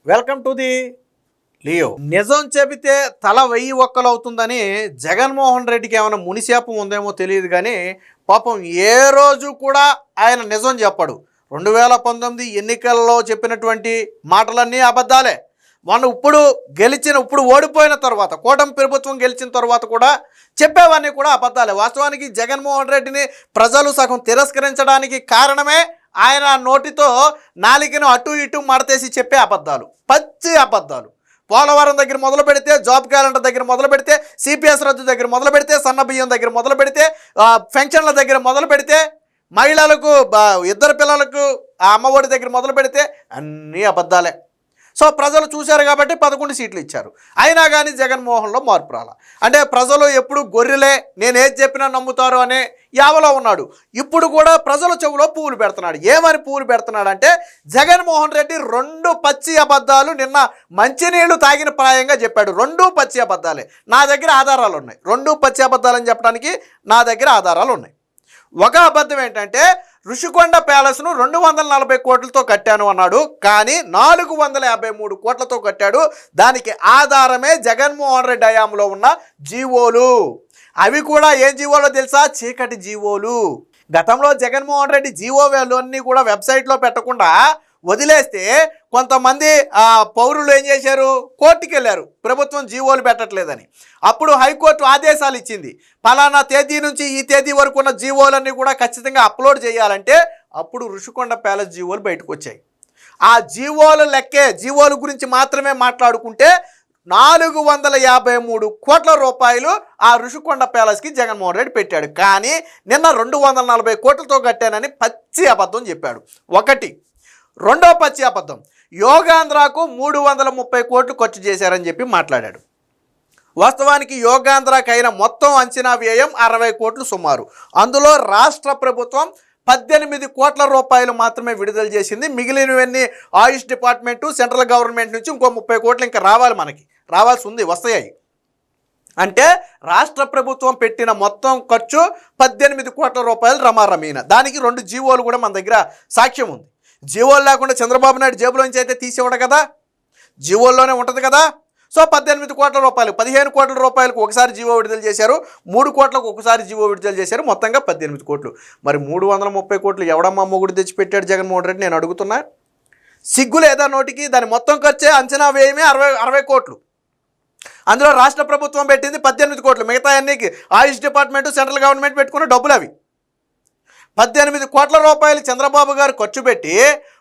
Welcome to the Leo. నిజం చెబితే తల 1000 ఒక్కలు అవుతుందని జగన్మోహన్ రెడ్డికి ఏమైనా మునిశాపం ఉందేమో తెలియదు కానీ పాపం ఏ రోజు కూడా ఆయన నిజం చెప్పడు. 2019 ఎన్నికల్లో చెప్పినటువంటి మాటలన్నీ అబద్ధాలే. ఇప్పుడు ఓడిపోయిన తర్వాత, కూటమి ప్రభుత్వం గెలిచిన తర్వాత కూడా చెప్పేవన్నీ కూడా అబద్ధాలే. వాస్తవానికి జగన్మోహన్ రెడ్డిని ప్రజలు సగం తిరస్కరించడానికి కారణమే ఆయన నోటితో నాలికను అటు ఇటు మడతేసి చెప్పే అబద్ధాలు, పచ్చి అబద్ధాలు. పోలవరం దగ్గర మొదలు పెడితే, జాబ్ క్యాలెండర్ దగ్గర మొదలు పెడితే, సిపిఎస్ రద్దు దగ్గర మొదలు పెడితే, సన్న బియ్యం దగ్గర మొదలు పెడితే, పెన్షన్ల దగ్గర మొదలు పెడితే, మహిళలకు, ఇద్దరు పిల్లలకు అమ్మఒడి దగ్గర మొదలు పెడితే అన్నీ అబద్ధాలే. సో ప్రజలు చూశారు కాబట్టి 11 సీట్లు ఇచ్చారు. అయినా కానీ జగన్మోహన్లో మార్పు రాల. అంటే ప్రజలు ఎప్పుడు గొర్రెలే, నేను ఏది చెప్పినా నమ్ముతారు అనే యావలో ఉన్నాడు. ఇప్పుడు కూడా ప్రజల చెవులో పువ్వులు పెడుతున్నాడు. ఏమని పువ్వులు పెడుతున్నాడంటే, జగన్మోహన్ రెడ్డి 2 పచ్చి అబద్ధాలు నిన్న మంచినీళ్లు తాగిన ప్రాయంగా చెప్పాడు. 2 పచ్చి అబద్ధాలే. నా దగ్గర ఆధారాలు ఉన్నాయి. 2 పచ్చి అబద్ధాలని చెప్పడానికి నా దగ్గర ఆధారాలు ఉన్నాయి. ఒక అబద్ధం ఏంటంటే, ఋషికొండ ప్యాలెస్ను 240 కోట్లతో కట్టాను అన్నాడు. కానీ 453 కోట్లతో కట్టాడు. దానికి ఆధారమే జగన్మోహన్ రెడ్డి హయాంలో ఉన్న జీవోలు. అవి కూడా ఏం జీవోలో తెలుసా? చీకటి జీవోలు. గతంలో జగన్మోహన్ రెడ్డి జీవో అన్నీ కూడా వెబ్సైట్లో పెట్టకుండా వదిలేస్తే కొంతమంది పౌరులు ఏం చేశారు? కోర్టుకి వెళ్ళారు, ప్రభుత్వం జీవోలు పెట్టట్లేదని. అప్పుడు హైకోర్టు ఆదేశాలు ఇచ్చింది, ఫలానా తేదీ నుంచి ఈ తేదీ వరకు ఉన్న జీవోలన్నీ కూడా ఖచ్చితంగా అప్లోడ్ చేయాలంటే. అప్పుడు ఋషికొండ ప్యాలెస్ జీవోలు బయటకు వచ్చాయి. ఆ జీవోల లెక్కే, జీవోల గురించి మాత్రమే మాట్లాడుకుంటే 453 కోట్ల రూపాయలు ఆ ఋషికొండ ప్యాలెస్కి జగన్మోహన్ రెడ్డి పెట్టాడు. కానీ నిన్న 240 కోట్లతో కట్టానని పచ్చి అబద్ధం చెప్పాడు. ఒకటి. రెండో పచ్చి అబద్ధం, యోగాంధ్రకు 330 కోట్లు ఖర్చు చేశారని చెప్పి మాట్లాడాడు. వాస్తవానికి యోగాంధ్రకు అయిన మొత్తం అంచనా వ్యయం 60 కోట్లు సుమారు. అందులో రాష్ట్ర ప్రభుత్వం 18 కోట్ల రూపాయలు మాత్రమే విడుదల చేసింది. మిగిలినవన్నీ ఆయుష్ డిపార్ట్మెంటు, సెంట్రల్ గవర్నమెంట్ నుంచి ఇంకో 30 కోట్లు ఇంకా రావాల్సి ఉంది, వస్తాయి. అంటే రాష్ట్ర ప్రభుత్వం పెట్టిన మొత్తం ఖర్చు 18 కోట్ల రూపాయలు రమారమీన. దానికి 2 జీవోలు కూడా మన దగ్గర సాక్ష్యం ఉంది. జీవోలు లేకుండా చంద్రబాబు నాయుడు జేబులోంచి అయితే తీసేవాడు కదా, జీవోల్లోనే ఉంటుంది కదా. సో 18 కోట్ల రూపాయలు, 15 కోట్ల రూపాయలకు ఒకసారి జీవో విడుదల చేశారు, 3 కోట్లకు ఒకసారి జీవో విడుదల చేశారు, మొత్తంగా 18 కోట్లు. మరి 330 కోట్లు ఎవడమ్మా మొగుడు తెచ్చిపెట్టాడు జగన్మోహన్ రెడ్డి? నేను అడుగుతున్నా. సిగ్గు లేదా నోటికి? దాని మొత్తం ఖర్చే అంచనా వ్యయమే 60 కోట్లు. అందులో రాష్ట్ర ప్రభుత్వం పెట్టింది 18 కోట్లు. మిగతా అన్ని ఆయుష్ డిపార్ట్మెంటు, సెంట్రల్ గవర్నమెంట్ పెట్టుకున్న డబ్బులు అవి. 18 కోట్ల రూపాయలు చంద్రబాబు గారు ఖర్చు పెట్టి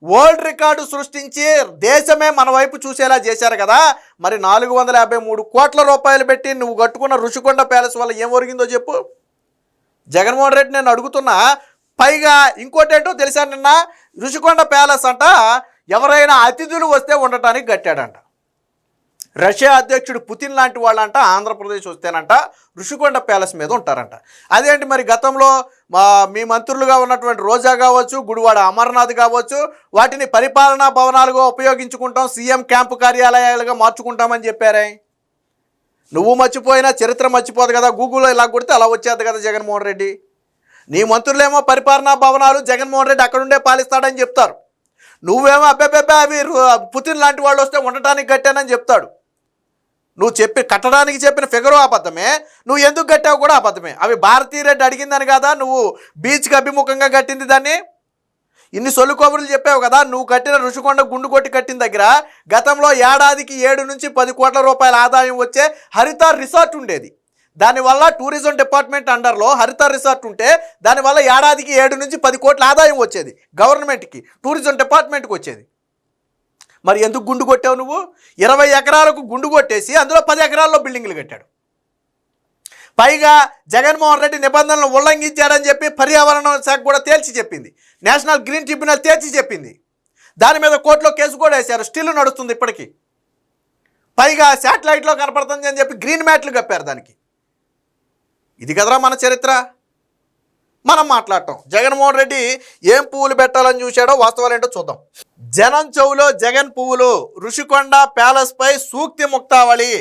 వరల్డ్ రికార్డు సృష్టించి దేశమే మన వైపు చూసేలా చేశారు కదా. మరి 453 కోట్ల రూపాయలు పెట్టి నువ్వు కట్టుకున్న ఋషికొండ ప్యాలెస్ వల్ల ఏం ఒరిగిందో చెప్పు జగన్మోహన్ రెడ్డి, నేను అడుగుతున్నా. పైగా ఇంకోటేంటో తెలుసా, నిన్న ఋషికొండ ప్యాలెస్ అంట ఎవరైనా అతిథులు వస్తే ఉండటానికి కట్టాడంట. రష్యా అధ్యక్షుడు పుతిన్ లాంటి వాళ్ళంట ఆంధ్రప్రదేశ్ వస్తేనంట ఋషికొండ ప్యాలెస్ మీద ఉంటారంట. అదేంటి మరి? గతంలో మీ మంత్రులుగా ఉన్నటువంటి రోజా కావచ్చు, గుడివాడ అమర్నాథ్ కావచ్చు, వాటిని పరిపాలనా భవనాలుగా ఉపయోగించుకుంటాం, సీఎం క్యాంపు కార్యాలయాలుగా మార్చుకుంటామని చెప్పారే. నువ్వు మర్చిపోయినా చరిత్ర మర్చిపోదు కదా. గూగుల్లో ఇలా కొడితే అలా వచ్చేది కదా జగన్మోహన్ రెడ్డి. నీ మంత్రులేమో పరిపాలనా భవనాలు జగన్మోహన్ రెడ్డి అక్కడుండే పాలిస్తాడని చెప్తారు. నువ్వేమో అబ్బెబ్బెబ్బే అవి పుతిన్ లాంటి వాళ్ళు వస్తే ఉండటానికి కట్టానని చెప్తాడు. నువ్వు కట్టడానికి చెప్పిన ఫిగరు అబద్ధమే, నువ్వు ఎందుకు కట్టావు కూడా అబద్ధమే. అవి భారతీ రెడ్డి అడిగిందని కదా నువ్వు బీచ్కి అభిముఖంగా కట్టింది దాన్ని. ఇన్ని సొల్లు కబుర్లు చెప్పావు కదా. నువ్వు కట్టిన ఋషికొండ గుండు కొట్టి కట్టిన దగ్గర గతంలో ఏడాదికి 7 నుంచి 10 కోట్ల రూపాయల ఆదాయం వచ్చే హరిత రిసార్ట్ ఉండేది. దానివల్ల టూరిజం డిపార్ట్మెంట్ అండర్లో హరిత రిసార్ట్ ఉంటే దానివల్ల ఏడాదికి 7 నుంచి 10 కోట్ల ఆదాయం వచ్చేది గవర్నమెంట్కి, టూరిజం డిపార్ట్మెంట్కి వచ్చేది. మరి ఎందుకు గుండు కొట్టావు నువ్వు? 20 ఎకరాలకు గుండు కొట్టేసి అందులో 10 ఎకరాల్లో బిల్డింగ్లు కట్టాడు. పైగా జగన్మోహన్ రెడ్డి నిబంధనలు ఉల్లంఘించాడని చెప్పి పర్యావరణ శాఖ కూడా తేల్చి చెప్పింది, నేషనల్ గ్రీన్ ట్రిబ్యునల్ తేల్చి చెప్పింది. దాని మీద కోర్టులో కేసు కూడా వేశారు, స్టిల్ నడుస్తుంది ఇప్పటికీ. పైగా శాటిలైట్లో కనపడుతుంది అని చెప్పి గ్రీన్ మ్యాట్లు కప్పారు దానికి. ఇది కదరా మన చరిత్ర. మనం మాట్లాడటం జగన్మోహన్ రెడ్డి ఏం పువ్వులు పెట్టాలని చూశాడో వాస్తవాలు ఏంటో చూద్దాం. జనం చెవులో జగన్ పువ్వులు, ఋషికొండ ప్యాలెస్ పై సూక్తి ముక్తావళి.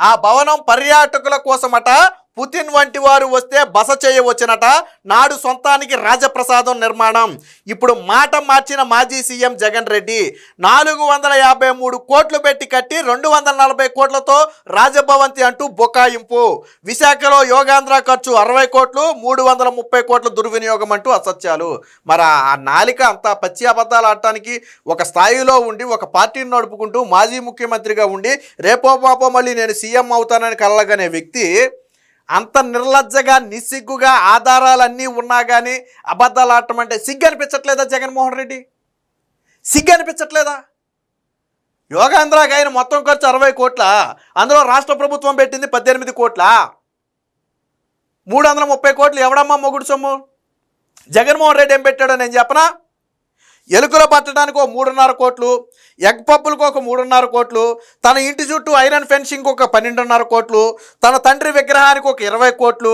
ఆ భవనం పర్యాటకుల కోసమట పుతిన్ వంటి వారు వస్తే బస చేయవచ్చునట. నాడు సొంతానికి రాజప్రసాదం నిర్మాణం. ఇప్పుడు మాట మార్చిన మాజీ సీఎం జగన్ రెడ్డి 453 కోట్లు పెట్టి కట్టి 240 కోట్లతో రాజభవంతి అంటూ బొకాయింపు. విశాఖలో యోగాంధ్ర ఖర్చు 60 కోట్లు, 330 కోట్ల దుర్వినియోగం అంటూ అసత్యాలు. మరి ఆ నాలిక అంతా పచ్చి అబద్ధాలు ఆడటానికి ఒక స్థాయిలో ఉండి ఒక పార్టీని నడుపుకుంటూ మాజీ ముఖ్యమంత్రిగా ఉండి రేపో పాపో మళ్ళీ నేను సీఎం అవుతానని కలగనే వ్యక్తి అంత నిర్లజ్జగా నిస్సిగ్గుగా ఆధారాలన్నీ ఉన్నా కానీ అబద్ధాలు ఆడటం అంటే సిగ్గు అనిపించట్లేదా జగన్మోహన్ రెడ్డి? సిగ్గు అనిపించట్లేదా? యోగాంధ్రాకి ఆయన మొత్తం ఖర్చు 60 కోట్ల, అందులో రాష్ట్ర ప్రభుత్వం పెట్టింది 18 కోట్ల. 330 కోట్లు ఎవడమ్మా మొగుడు సొమ్ము? జగన్మోహన్ రెడ్డి ఏం పెట్టాడో నేను చెప్పనా? ఎలుకలు పట్టడానికి ఒక 3.5 కోట్లు, ఎగ్ పప్పులకు ఒక 3.5 కోట్లు, తన ఇంటి చుట్టూ ఐరన్ ఫెన్సింగ్ ఒక 12.5 కోట్లు, తన తండ్రి విగ్రహానికి ఒక 20 కోట్లు,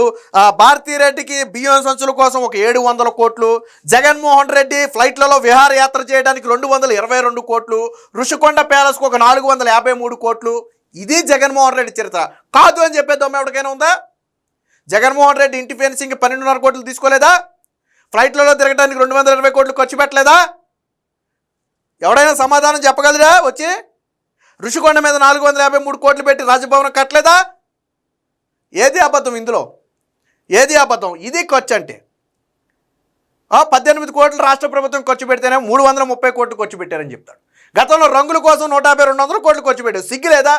భారతీరెడ్డికి బియ్యం సంచుల కోసం ఒక 700 కోట్లు, జగన్మోహన్ రెడ్డి ఫ్లైట్లలో విహారయాత్ర చేయడానికి 222 కోట్లు, ఋషికొండ ప్యాలెస్కు ఒక 453 కోట్లు. ఇది జగన్మోహన్ రెడ్డి చరిత్ర. కాదు అని చెప్పే దొమ్మ ఎవరికైనా ఉందా? జగన్మోహన్ రెడ్డి ఇంటి ఫెన్సింగ్ 12.5 కోట్లు తీసుకోలేదా? ఫ్లైట్లలో తిరగడానికి 220 కోట్లు ఖర్చు పెట్టలేదా? ఎవడైనా సమాధానం చెప్పగలరా? వచ్చి ఋషికొండ మీద 453 కోట్లు పెట్టి రాజభవనం కట్టలేదా? ఏది అబద్ధం ఇందులో? ఏది అబద్ధం? ఇది ఖర్చు అంటే 18 కోట్లు రాష్ట్ర ప్రభుత్వం ఖర్చు పెడితేనే 330 కోట్లు ఖర్చు పెట్టారని చెప్తాడు. గతంలో రంగుల కోసం 150-200 కోట్లు ఖర్చు పెట్టారు. సిగ్గు లేదా?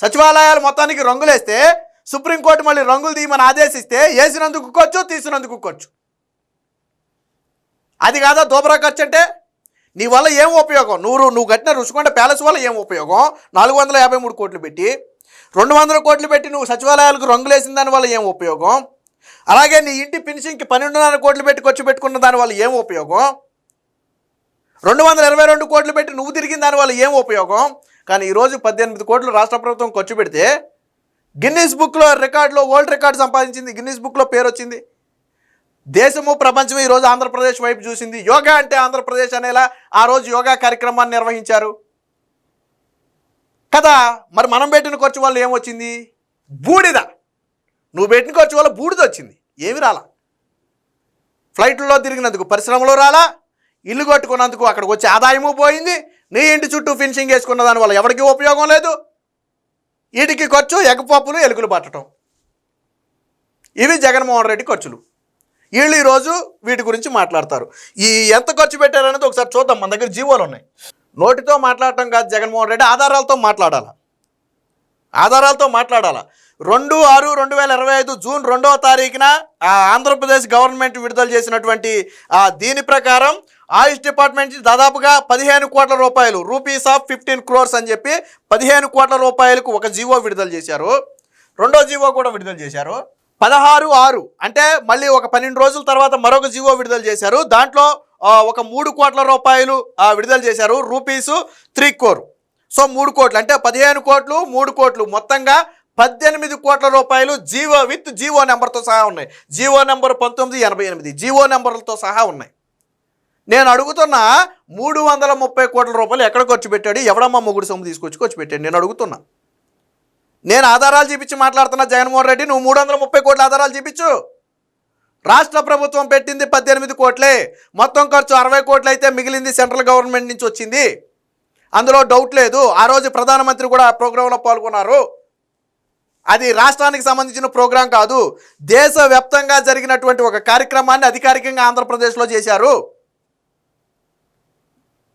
సచివాలయాలు మొత్తానికి రంగులేస్తే సుప్రీంకోర్టు మళ్ళీ రంగులు తీయమని ఆదేశిస్తే వేసినందుకు ఖర్చు, తీసినందుకు ఖర్చు. అది కాదా దోబరా ఖర్చు అంటే? నీ వల్ల ఏం ఉపయోగం? నువ్వు కట్టిన ఋషికొండ ప్యాలెస్ వల్ల ఏం ఉపయోగం? 453 కోట్లు పెట్టి 200 కోట్లు పెట్టి నువ్వు సచివాలయాలకు రంగులేసిన దాని వల్ల ఏం ఉపయోగం? అలాగే నీ ఇంటి ఫినిషింగ్కి 12.5 కోట్లు పెట్టి ఖర్చు పెట్టుకున్న దాని వల్ల ఏం ఉపయోగం? 222 కోట్లు పెట్టి నువ్వు తిరిగిన దాని వల్ల ఏం ఉపయోగం? కానీ ఈరోజు 18 కోట్లు రాష్ట్ర ప్రభుత్వం ఖర్చు పెడితే గిన్నీస్ బుక్లో రికార్డులో వరల్డ్ రికార్డు సంపాదించింది. గిన్నీస్ బుక్లో పేరు వచ్చింది. దేశము ప్రపంచము ఈరోజు ఆంధ్రప్రదేశ్ వైపు చూసింది. యోగా అంటే ఆంధ్రప్రదేశ్ అనేలా ఆ రోజు యోగా కార్యక్రమాన్ని నిర్వహించారు కదా. మరి మనం పెట్టిన ఖర్చు వల్ల ఏమొచ్చింది? బూడిద. నువ్వు పెట్టిన ఖర్చు వల్ల బూడిద వచ్చింది. ఏమి రాలా? ఫ్లైట్లో తిరిగినందుకు పరిశ్రమలో రాలా, ఇల్లు కట్టుకున్నందుకు అక్కడికి వచ్చే ఆదాయము పోయింది, నీ ఇంటి చుట్టూ ఫినిషింగ్ వేసుకున్న దానివల్ల ఎవరికి ఉపయోగం లేదు. వీటికి ఖర్చు ఎగపప్పులు, ఎలుకలు పట్టడం. ఇవి జగన్మోహన్ రెడ్డి ఖర్చులు. వీళ్ళు ఈరోజు వీటి గురించి మాట్లాడతారు. ఈ ఎంత ఖర్చు పెట్టారనేది ఒకసారి చూద్దాం. మన దగ్గర జీవోలు ఉన్నాయి. నోటితో మాట్లాడటం కాదు జగన్మోహన్ రెడ్డి, ఆధారాలతో మాట్లాడాలా. 2/6/2025 జూన్ 2వ తారీఖున ఆంధ్రప్రదేశ్ గవర్నమెంట్ విడుదల చేసినటువంటి దీని ప్రకారం ఆయుష్ డిపార్ట్మెంట్ దాదాపుగా 15 కోట్ల రూపాయలు, ₹15 crores అని చెప్పి 15 కోట్ల రూపాయలకు ఒక జీవో విడుదల చేశారు. రెండో జీవో కూడా విడుదల చేశారు. 16/6 అంటే మళ్ళీ ఒక 12 రోజుల తర్వాత మరొక జీవో విడుదల చేశారు. దాంట్లో ఒక 3 కోట్ల రూపాయలు విడుదల చేశారు, ₹3 crore. సో 3 కోట్లు అంటే 15 కోట్లు, 3 కోట్లు, మొత్తంగా 18 కోట్ల రూపాయలు జీవో విత్ జీవో నెంబర్తో సహా ఉన్నాయి. జీవో నెంబర్ 1988 జీవో నెంబర్లతో సహా ఉన్నాయి. నేను అడుగుతున్నా 330 కోట్ల రూపాయలు ఎక్కడ ఖర్చు పెట్టాడు? ఎవడమ్మా మొగుడు సొమ్ము తీసుకొచ్చి ఖర్చు పెట్టాడు? నేను అడుగుతున్నా. నేను ఆధారాలు చూపించి మాట్లాడుతున్నా జగన్మోహన్ రెడ్డి. నువ్వు 330 కోట్ల ఆధారాలు చూపించు. రాష్ట్ర ప్రభుత్వం పెట్టింది 18 కోట్లే. మొత్తం ఖర్చు 60 కోట్లు అయితే మిగిలింది సెంట్రల్ గవర్నమెంట్ నుంచి వచ్చింది. అందులో డౌట్ లేదు. ఆ రోజు ప్రధానమంత్రి కూడా ఆ ప్రోగ్రాంలో పాల్గొన్నారు. అది రాష్ట్రానికి సంబంధించిన ప్రోగ్రాం కాదు, దేశవ్యాప్తంగా జరిగినటువంటి ఒక కార్యక్రమాన్ని అధికారికంగా ఆంధ్రప్రదేశ్లో చేశారు.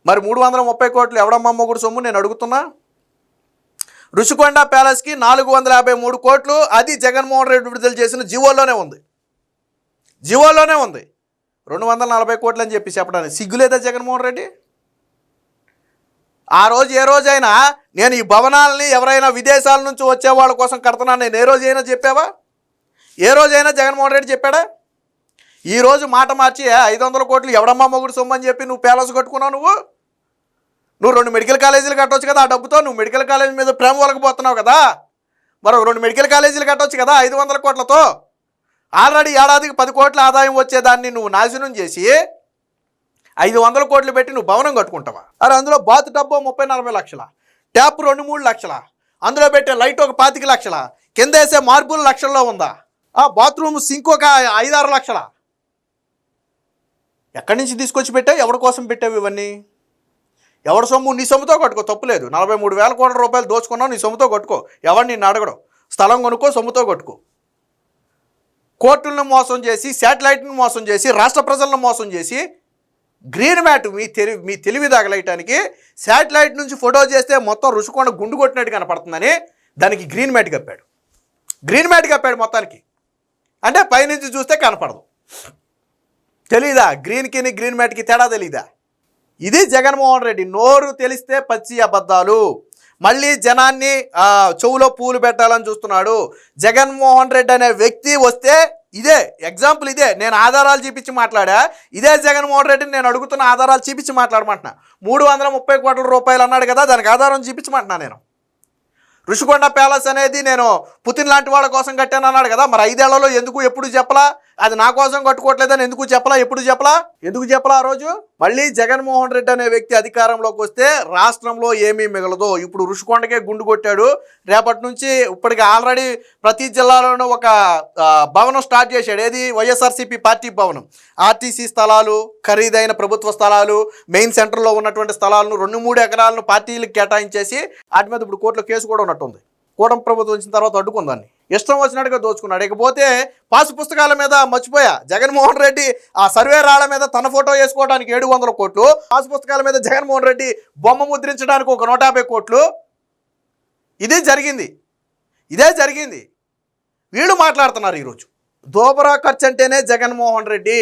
మరి 330 కోట్లు ఎవడమ్మా మొగుడు సొమ్ము? నేను అడుగుతున్నా. ఋషికొండ ప్యాలెస్కి 453 కోట్లు, అది జగన్మోహన్ రెడ్డి విడుదల చేసిన జీవోలోనే ఉంది. 240 కోట్లు అని చెప్పి చెప్పడానికి సిగ్గులేదా జగన్మోహన్ రెడ్డి? ఆ రోజు ఏ రోజైనా నేను ఈ భవనాలని ఎవరైనా విదేశాల నుంచి వచ్చే వాళ్ళ కోసం కడుతున్నాను నేను ఏ రోజైనా చెప్పావా? ఏ రోజైనా జగన్మోహన్ రెడ్డి చెప్పాడా? ఈరోజు మాట మార్చి 500 కోట్లు ఎవడమ్మా మొగుడు సొమ్ము అని చెప్పి నువ్వు ప్యాలెస్ కట్టుకున్నావు. నువ్వు 2 మెడికల్ కాలేజీలు కట్టవచ్చు కదా. ఆ డబ్బుతో నువ్వు మెడికల్ కాలేజీ మీద ప్రేమ వలకపోతున్నావు కదా. మరో 2 మెడికల్ కాలేజీలు కట్టవచ్చు కదా 500 కోట్లతో. ఆల్రెడీ ఏడాదికి 10 కోట్ల ఆదాయం వచ్చేదాన్ని నువ్వు నాశనం చేసి 500 కోట్లు పెట్టి నువ్వు భవనం కట్టుకుంటావా? అరే అందులో బాత్ డబ్బు 30-40 లక్షల, ట్యాప్ 2-3 లక్షల, అందులో పెట్టే లైట్ ఒక 25 లక్షల, కింద వేసే మార్బుల్ లక్షల్లో ఉందా? ఆ బాత్రూమ్ సింక్ ఒక 5-6 లక్షల. ఎక్కడి నుంచి తీసుకొచ్చి పెట్టావు? ఎవరి కోసం పెట్టావు ఇవన్నీ? ఎవరి సొమ్ము? నీ సొమ్ముతో కట్టుకో, తప్పులేదు. 43,000 కోట్ల రూపాయలు దోచుకున్నావు, నీ సొమ్ముతో కట్టుకో. ఎవరు నిన్ను అడగడం? స్థలం కొనుక్కో, సొమ్ముతో కట్టుకో. కోర్టులను మోసం చేసి, శాటిలైట్ను మోసం చేసి, రాష్ట్ర ప్రజలను మోసం చేసి, గ్రీన్ మ్యాట్ మీ తెలివి తగలేయటానికి శాటిలైట్ నుంచి ఫోటో చేస్తే మొత్తం రుషికొండ గుండు కొట్టినట్టు కనపడుతుందని దానికి గ్రీన్ మ్యాట్ కప్పాడు. గ్రీన్ మ్యాట్ కప్పాడు మొత్తానికి. అంటే పైనుంచి చూస్తే కనపడదు. తెలీదా? గ్రీన్ మ్యాట్కి తేడా తెలీదా? ఇది జగన్మోహన్ రెడ్డి. నోరు తెలిస్తే పచ్చి అబద్ధాలు. మళ్ళీ జనాన్ని చెవులో పూలు పెట్టాలని చూస్తున్నాడు. జగన్మోహన్ రెడ్డి అనే వ్యక్తి వస్తే ఇదే ఎగ్జాంపుల్. ఇదే నేను ఆధారాలు చూపించి మాట్లాడా. ఇదే జగన్మోహన్ రెడ్డిని నేను అడుగుతున్న ఆధారాలు చూపించి మాట్లాడమంటున్నా. 330 కోట్ల రూపాయలు అన్నాడు కదా, దానికి ఆధారం చూపించమంటున్నా నేను. రుషికొండ ప్యాలెస్ అనేది నేను పుతిన్ లాంటి వాళ్ళ కోసం కట్టాను అన్నాడు కదా, మరి 5 ఏళ్లలో ఎందుకు ఎప్పుడు చెప్పలా? అది నా కోసం కట్టుకోవట్లేదని ఎందుకు చెప్పలా? ఎప్పుడు చెప్పలా? ఎందుకు చెప్పలా ఆ రోజు? మళ్ళీ జగన్మోహన్ రెడ్డి అనే వ్యక్తి అధికారంలోకి వస్తే రాష్ట్రంలో ఏమీ మిగలదు. ఇప్పుడు రుషికొండకే గుండు కొట్టాడు. రేపటి నుంచి ఇప్పటికి ఆల్రెడీ ప్రతి జిల్లాలోనూ ఒక భవనం స్టార్ట్ చేశాడు. ఏది? వైఎస్ఆర్సీపీ పార్టీ భవనం. ఆర్టీసీ స్థలాలు, ఖరీదైన ప్రభుత్వ స్థలాలు, మెయిన్ సెంటర్లో ఉన్నటువంటి స్థలాలను 2-3 ఎకరాలను పార్టీలకు కేటాయించేసి వాటి మీద ఇప్పుడు కోర్టులో కేసు కూడా ఉన్నట్టుంది. కూటమి ప్రభుత్వం వచ్చిన తర్వాత అడ్డుకుందాన్ని. ఇష్టం వచ్చినట్టుగా దోచుకున్నాడు. ఇకపోతే పాసు పుస్తకాల మీద మర్చిపోయా. జగన్మోహన్ రెడ్డి ఆ సర్వే రాళ్ల మీద తన ఫోటో వేసుకోవడానికి 700 కోట్లు, పాసు పుస్తకాల మీద జగన్మోహన్ రెడ్డి బొమ్మ ముద్రించడానికి ఒక 150 కోట్లు. ఇదే జరిగింది. వీళ్ళు మాట్లాడుతున్నారు ఈరోజు. దోబరా ఖర్చు అంటేనే జగన్మోహన్ రెడ్డి.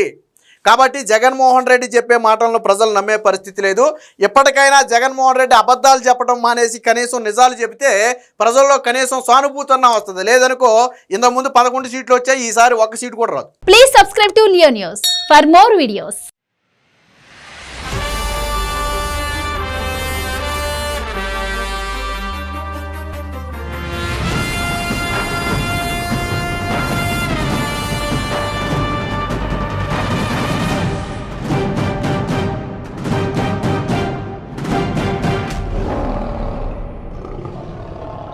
కాబట్టి జగన్మోహన్ రెడ్డి చెప్పే మాటలను ప్రజలు నమ్మే పరిస్థితి లేదు. ఎప్పటికైనా జగన్మోహన్ రెడ్డి అబద్ధాలు చెప్పడం మానేసి కనీసం నిజాలు చెబితే ప్రజల్లో కనీసం సానుభూతి అన్నా వస్తుంది. లేదనుకో ఇంతకుముందు 11 సీట్లు వచ్చాయి, ఈసారి 1 సీటు కూడా రాదు. Please subscribe to Leo news for more videos.